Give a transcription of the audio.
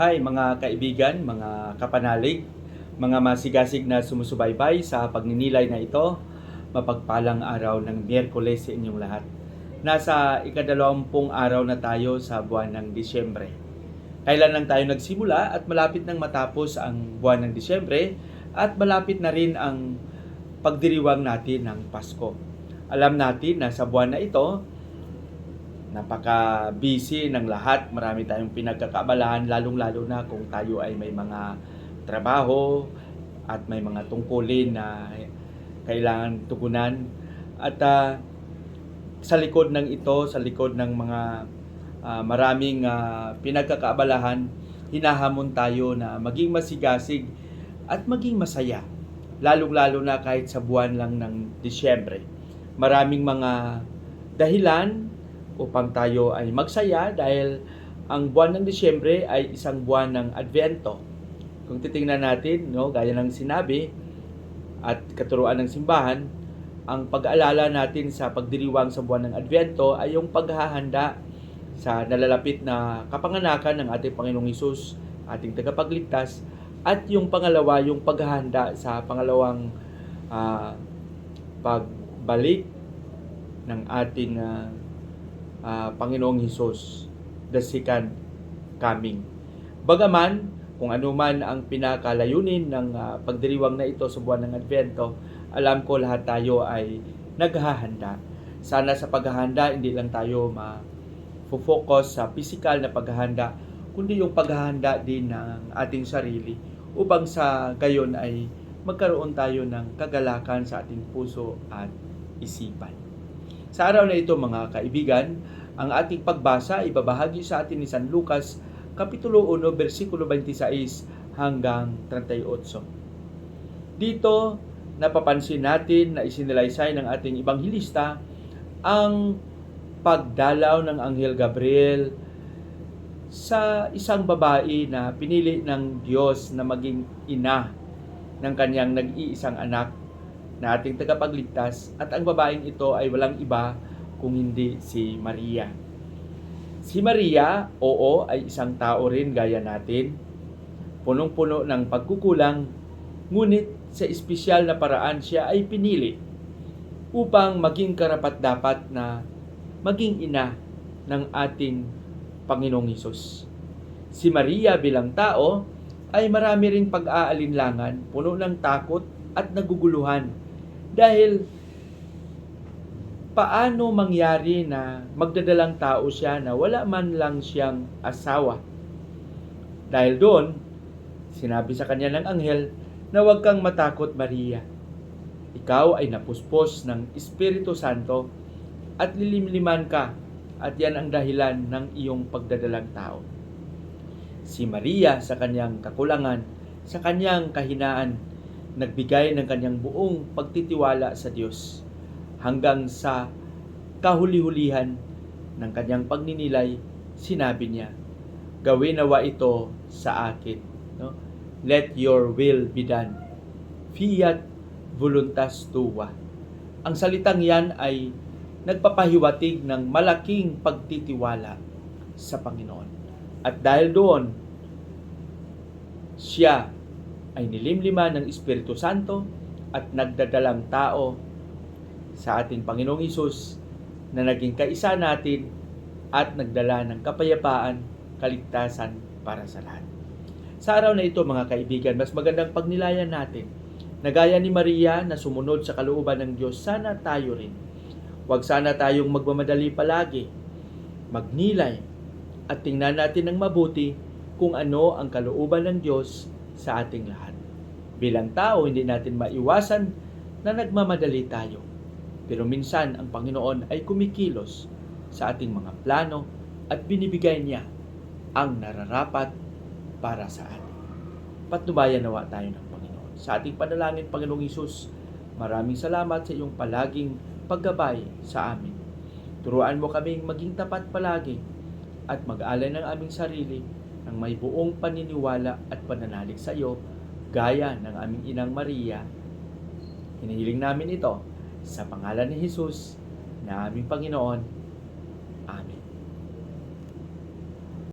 Hi mga kaibigan, mga kapanalig, mga masigasig na sumusubaybay sa pagninilay na ito. Mapagpalang araw ng Miyerkules sa inyong lahat. Nasa ika-20 araw na tayo sa buwan ng Disyembre. Kailan lang tayo nagsimula at malapit nang matapos ang buwan ng Disyembre at malapit na rin ang pagdiriwang natin ng Pasko. Alam natin na sa buwan na ito, napaka-busy ng lahat. Marami tayong pinagkakaabalahan, lalong-lalo na kung tayo ay may mga trabaho at may mga tungkulin na kailangan tugunan. At sa likod ng ito, sa likod ng mga maraming pinagkakaabalahan, hinahamon tayo na maging masigasig at maging masaya. Lalong-lalo na kahit sa buwan lang ng Disyembre. Maraming mga dahilan upang tayo ay magsaya dahil ang buwan ng Disyembre ay isang buwan ng Advento. Kung titingnan natin, gaya ng sinabi at katuruan ng simbahan, ang pag-aalala natin sa pagdiriwang sa buwan ng Advento ay yung paghahanda sa nalalapit na kapanganakan ng ating Panginoong Hesus, ating tagapagligtas, at yung pangalawa, yung paghahanda sa pangalawang pagbalik ng ating Panginoong Hesus, the second coming. Bagaman, kung ano man ang pinakalayunin ng pagdiriwang na ito sa buwan ng Advento, alam ko lahat tayo ay naghahanda. Sana sa paghahanda, hindi lang tayo ma-focus sa physical na paghahanda, kundi yung paghahanda din ng ating sarili upang sa gayon ay magkaroon tayo ng kagalakan sa ating puso at isipan. Sa araw na ito mga kaibigan, ang ating pagbasa ay ibabahagi sa atin ni San Lucas, Kapitulo 1, versikulo 26 hanggang 38. Dito, napapansin natin na isinilaysay ng ating Ibanghilista ang pagdalaw ng Anghel Gabriel sa isang babae na pinili ng Diyos na maging ina ng kanyang nag-iisang anak na ating tagapagligtas, at ang babaeng ito ay walang iba kung hindi si Maria. Si Maria, ay isang tao rin gaya natin, punong-puno ng pagkukulang, ngunit sa espesyal na paraan siya ay pinili upang maging karapat-dapat na maging ina ng ating Panginoong Hesus. Si Maria bilang tao ay marami ring pag-aalinlangan, puno ng takot at naguguluhan dahil paano mangyari na magdadalang tao siya na wala man lang siyang asawa. Dahil doon, sinabi sa kanya ng anghel na huwag kang matakot, Maria. Ikaw ay napuspos ng Espiritu Santo at lilimliman ka, at yan ang dahilan ng iyong pagdadalang tao. Si Maria sa kanyang kakulangan, sa kanyang kahinaan, nagbigay ng kanyang buong pagtitiwala sa Diyos hanggang sa kahuli-hulihan ng kanyang pagninilay. Sinabi niya, gawin nawa ito sa akin. Let your will be done. Fiat voluntas tua. Ang salitang yan ay nagpapahiwatig ng malaking pagtitiwala sa Panginoon. At dahil doon, siya ay nilimliman ng Espiritu Santo at nagdadalang tao sa ating Panginoong Hesus na naging kaisa natin at nagdala ng kapayapaan, kaligtasan para sa lahat. Sa araw na ito mga kaibigan, mas magandang pagnilayan natin na gaya ni Maria na sumunod sa kalooban ng Diyos, sana tayo rin. Huwag sana tayong magmamadali palagi, magnilay at tingnan natin ng mabuti kung ano ang kalooban ng Diyos sa ating lahat. Bilang tao, hindi natin maiwasan na nagmamadali tayo. Pero minsan, ang Panginoon ay kumikilos sa ating mga plano at binibigay niya ang nararapat para sa atin. Patnubayan nawa tayo ng Panginoon. Sa ating panalangin, Panginoong Hesus, maraming salamat sa iyong palaging paggabay sa amin. Turuan mo kaming maging tapat palagi at mag-alay ng aming sarili ng may buong paniniwala at pananalig sa iyo, gaya ng aming inang Maria. Hinihiling namin ito sa pangalan ni Hesus na aming Panginoon.